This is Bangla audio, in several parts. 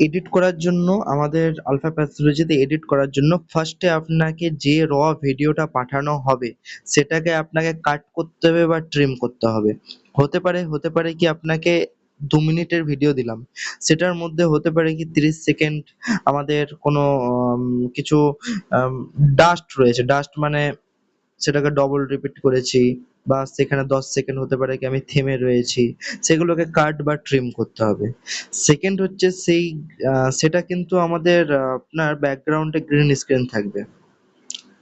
এডিট করার জন্য আমাদের আলফা প্যাথোলজিতে এডিট করার জন্য ফার্স্টে আপনাকে যে ভিডিওটা পাঠানো হবে সেটাকে আপনাকে কাট করতে হবে বা ট্রিম করতে হবে। হতে পারে কি আপনাকে ২ মিনিটের ভিডিও দিলাম, সেটার মধ্যে হতে পারে কি ৩০ সেকেন্ড আমাদের কোনো কিছু আম ডাস্ট রয়েছে। ডাস্ট মানে সেটাকে ডবল রিপিট করেছি বা সেখানে ১০ সেকেন্ড হতে পারে কি আমি থেমে রয়েছি। সেগুলোকে কাট বা ট্রিম করতে হবে। সেকেন্ড হচ্ছে সেটা কিন্তু আমাদের আপনার ব্যাকগ্রাউন্ডে গ্রিন স্ক্রিন থাকবে।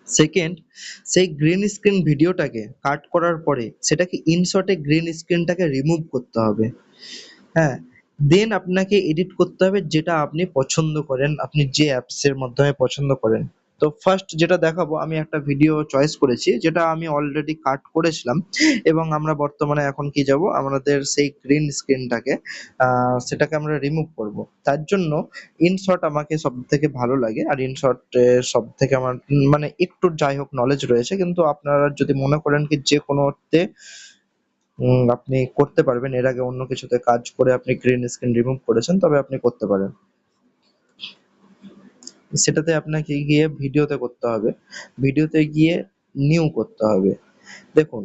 সেকেন্ড, সেই গ্রিন স্ক্রিন ভিডিওটাকে কাট করার পরে সেটাকে ইনশটে গ্রিন স্ক্রিনটাকে রিমুভ করতে হবে। হ্যাঁ, দেন আপনাকে এডিট করতে হবে যেটা আপনি পছন্দ করেন, আপনি যে অ্যাপসের মাধ্যমে পছন্দ করেন। তো ফার্স্ট যেটা দেখাবো, আমি একটা ভিডিও চয়েস করেছি যেটা আমি অলরেডি কাট করেছিলাম এবং আমরা বর্তমানে এখন কি যাব আমাদের সেই গ্রিন স্ক্রিনটাকে সেটাকে আমরা রিমুভ করব। তার জন্য ইনশট আমাকে সবথেকে ভালো লাগে আর ইনশটে সবথেকে আমার মানে একটু যাই হোক নলেজ রয়েছে, কিন্তু আপনারা যদি মনে করেন কি যেকোনোতে আপনি করতে পারবেন, এর আগে অন্য কিছুতে কাজ করে আপনি গ্রিন স্ক্রিন রিমুভ করেছেন, তবে আপনি করতে পারেন। সেটাতে আপনাকে গিয়ে ভিডিওতে করতে হবে। ভিডিওতে গিয়ে নিউ করতে হবে। দেখুন,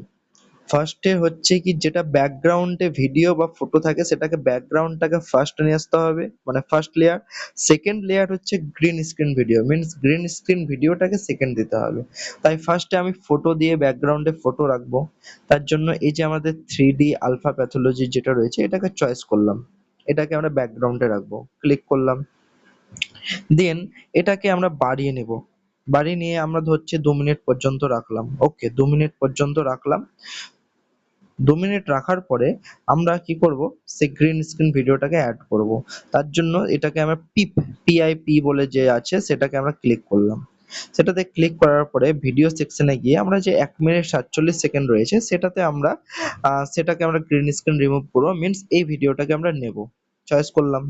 ফার্স্টে হচ্ছে কি যেটা ব্যাকগ্রাউন্ডে ভিডিও বা ফটো থাকে সেটাকে ব্যাকগ্রাউন্ডটাকে ফার্স্ট নিয়ে আসতে হবে, মানে ফার্স্ট লেয়ার। সেকেন্ড লেয়ার হচ্ছে green screen video, means green screen ভিডিওটাকে সেকেন্ড দিতে হবে। তাই ফার্স্টে আমি ফটো দিয়ে ব্যাকগ্রাউন্ডে ফটো রাখবো। তার জন্য এই যে আমাদের 3D আলফা প্যাথোলজি যেটা রয়েছে এটাকে চয়েস করলাম। এটাকে আমরা ব্যাকগ্রাউন্ডে রাখবো। ক্লিক করলাম। দেন এটাকে আমরা বাড়িয়ে নেব। বাড়িয়ে নিয়ে আমরা ধরছি ২ মিনিট পর্যন্ত রাখলাম। ওকে, ২ মিনিট পর্যন্ত রাখলাম। ২ মিনিট রাখার পরে আমরা কি করব, সেই গ্রিন স্ক্রিন ভিডিওটাকে এড করব। তার জন্য এটাকে আমরা পিআইপি বলে যে আছে সেটাকে আমরা ক্লিক করলাম। সেটাতে ক্লিক করার পরে ভিডিও সেকশনে গিয়ে আমরা যে ১ মিনিট ৪৭ সেকেন্ড রয়েছে সেটাকে আমরা গ্রিন স্ক্রিন রিমুভ করব, মিনস এই ভিডিওটাকে আমরা নেব। চয়েস করলাম।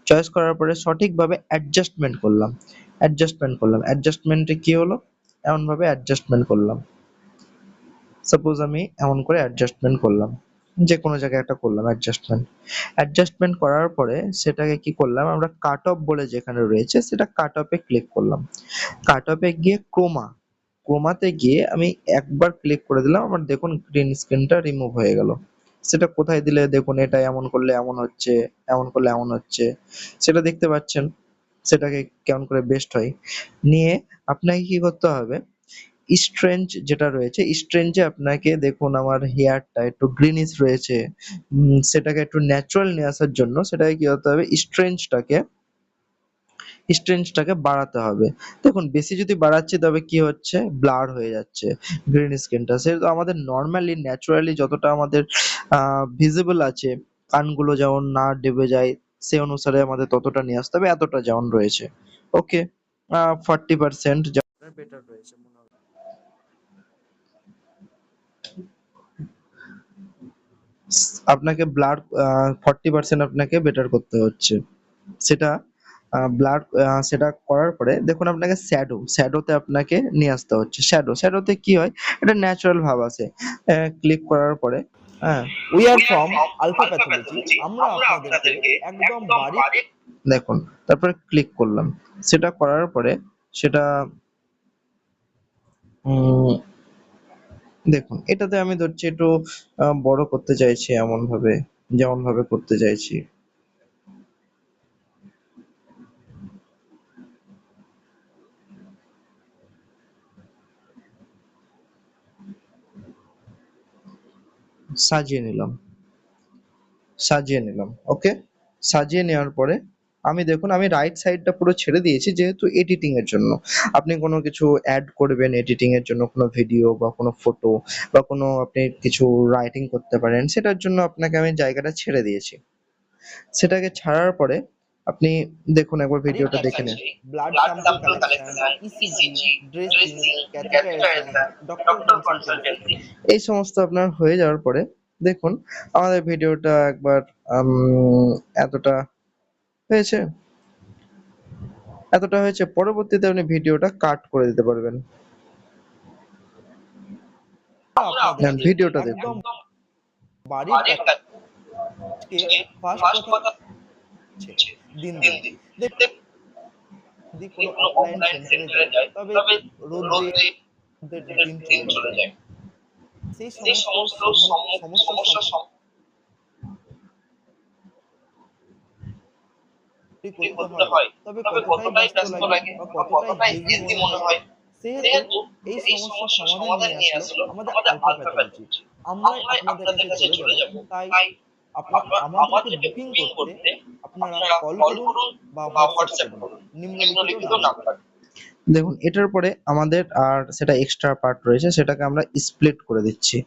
চয়েস করার পরে সঠিকভাবে অ্যাডজাস্টমেন্ট করলাম। অ্যাডজাস্টমেন্টে কি হলো, এমনভাবে অ্যাডজাস্টমেন্ট করলাম। সাপোজ আমি এমন করে অ্যাডজাস্টমেন্ট করলাম, যেকোনো জায়গায় একটা করলাম অ্যাডজাস্টমেন্ট। অ্যাডজাস্টমেন্ট করার পরে সেটাকে কি করলাম, আমরা কাট অফ বলে যেখানে রয়েছে সেটা কাট অফে ক্লিক করলাম। কাট অফে গিয়ে ক্রোমাতে গিয়ে আমি একবার ক্লিক করে দিলাম, আমার দেখুন গ্রিন স্ক্রিনটা রিমুভ হয়ে গেল। সেটা কোথায় দিলে দেখুন, এটা এমন করলে এমন হচ্ছে, এমন করলে এমন হচ্ছে, সেটা দেখতে পাচ্ছেন। সেটাকে কেমন করে বেস্ট হয় নিয়ে আপনাকে কি করতে হবে, স্ট্রেঞ্জ যেটা রয়েছে স্ট্রেঞ্জে আপনাকে দেখুন আমার হেয়ারটা একটু গ্রিনিশ রয়েছে, সেটাকে একটু ন্যাচারাল নিয়ে আসার জন্য সেটাকে কি করতে হবে, স্ট্রেঞ্জটাকে বাড়াতে হবে। দেখুন বেশি যদি বাড়াচ্ছি তবে কি হচ্ছে, ব্লার হয়ে যাচ্ছে গ্রিন স্ক্রিনটা। সেহেতু আমাদের নরমালি ন্যাচারালি যতটা আমাদের ভিজিবল আছে, কানগুলো যেমন না ডেবে যায় সে অনুসারে আমাদের ততটা নিয়ে আসতে হবে, এতটা যেমন রয়েছে। ওকে, 40% যেমন বেটার রয়েছে মনে হয়। আপনাকে ব্লার 40% আপনাকে বেটার করতে হচ্ছে। সেটা সেটা করার পরে দেখুন আপনাকে শ্যাডোতে আপনাকে নিয়ে আসতে হচ্ছে। শ্যাডোতে কি হয়, এটা ন্যাচারাল ভাব আসে। ক্লিক করার পরে হ্যাঁ, we are from Alpha pathology. আমরা আপনাদেরকে একদম বাড়ির দেখুন তারপরে ক্লিক করলাম। সেটা করার পরে সেটা উম দেখুন এটাতে আমি ধরছি একটু বড় করতে চাইছি, যেমন ভাবে করতে চাইছি। সাজিয়ে নিলাম। ওকে, সাজিয়ে নেওয়ার পরে দেখুন আমি রাইট সাইডটা পুরো ছেড়ে দিয়েছি যেহেতু এডিটিং এর জন্য। আপনি কোনো কিছু অ্যাড করবেন এডিটিং এর জন্য, কোনো ভিডিও বা কোনো ফটো বা কোনো আপনি কিছু রাইটিং করতে পারেন, সেটার জন্য আপনাকে আমি জায়গাটা ছেড়ে দিয়েছি। সেটাকে ছাড়ার পরে আপনি দেখুন একবার ভিডিওটা দেখে কাছে নেন। Blood sample collection, ECG, dressing, catheterization, doctor consultancy. এই সমস্ত আপনার হয়ে যাওয়ার পরে দেখুন আমাদের ভিডিওটা একবার এতটা হয়েছে। পরবর্তীতে আপনি ভিডিওটা কাট করে দিতে পারবেন। নেন আপনাদেরকে ভিডিওটা দেখুন। একদম বাড়ির কাছে ফার্স্ট কথা হচ্ছে দিন দিন। দেখুন যদি কোনো অফলাইন সেন্টারে যায় তবে রোদ্রে দিন চলে যায়। সেই সমস্ত সমস্যার করতে হয়। তবে কতটাই ব্যস্ত লাগে বা কতটাই হেলদি মনে হয় সেহেতু এই সমস্যার সমাধান নিয়ে আসলো আমাদের আলফা প্যাথোলজি। আমরাই আপনাদের কাছে চলে যাব। তাই আমাদেরকে বুকিং করতে আপনারা কল করুন বা হোয়াটসঅ্যাপ করুন নিম্নলিখিত নাম্বারে। দেখুন এটার পরে আমাদের আর সেটা এক্সট্রা পার্ট রয়েছে, সেটাকে আমরা স্প্লিট করে দিচ্ছি।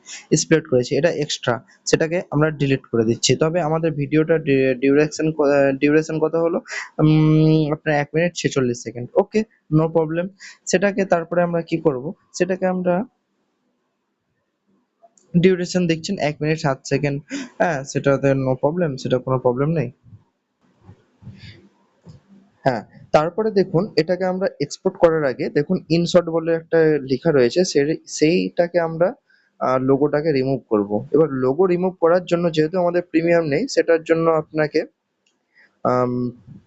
স্প্লিট করেছি, এটা এক্সট্রা, সেটাকে আমরা ডিলিট করে দিচ্ছি। তবে আমাদের ভিডিওটা ডিউরেশন কত হলো? আপনার 1 মিনিট 46 সেকেন্ড। ওকে, নো প্রবলেম। সেটাকে তারপরে আমরা কি করব? সেটাকে আমরা ডিউরেশন দেখছেন 1 মিনিট 7 সেকেন্ড। হ্যাঁ, সেটাতে নো প্রবলেম, সেটা কোনো প্রবলেম নেই। হ্যাঁ, তারপরে দেখুন এটাকে আমরা এক্সপোর্ট করার আগে দেখুন ইনশট বলে একটা লেখা রয়েছে, সেইটাকে আমরা লোগোটাকে রিমুভ করব। এবার লোগো রিমুভ করার জন্য যেহেতু আমাদের প্রিমিয়াম নেই, সেটার জন্য আপনাকে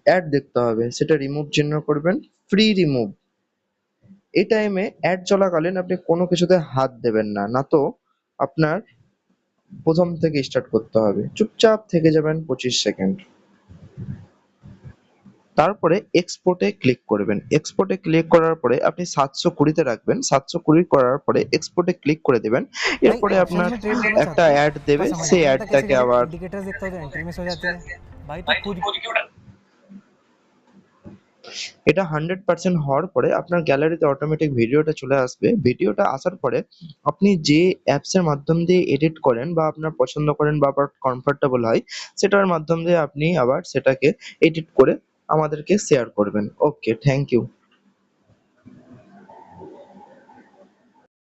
অ্যাড দেখতে হবে। সেটা রিমুভ চিহ্ন করবেন, ফ্রি রিমুভ। এই টাইমে অ্যাড চলাকালীন আপনি কোনো কিছুতে হাত দেবেন না, না তো আপনার প্রথম থেকে স্টার্ট করতে হবে। চুপচাপ থেকে যাবেন 25 সেকেন্ড। তারপরে এক্সপোর্টে ক্লিক করবেন। এক্সপোর্টে ক্লিক করার পরে আপনি 720 তে রাখবেন। 720 করার পরে এক্সপোর্টে ক্লিক করে দিবেন। भाई এরপরে ऑप्शन আপনার में ट्रेड करना একটা चाहते हो অ্যাড पर দেবে, समझ সেই नहीं आता कैसे অ্যাডটাকে कैसे আবার इंडिकेटर्स देखता हो तो एंट्री मिस हो जाते हैं भाई तो खुद এটা 100% হওয়ার পরে আপনার গ্যালারিতে অটোমেটিক ভিডিওটা চলে আসবে। ভিডিওটা আসার পরে আপনি যে অ্যাপস এর মাধ্যম দিয়ে এডিট করেন বা আপনার পছন্দ করেন বা আবার কমফোর্টেবল হয়, সেটার মাধ্যম দিয়ে আপনি আবার সেটাকে এডিট করে আমাদেরকে শেয়ার করবেন। ওকে, থ্যাংক ইউ।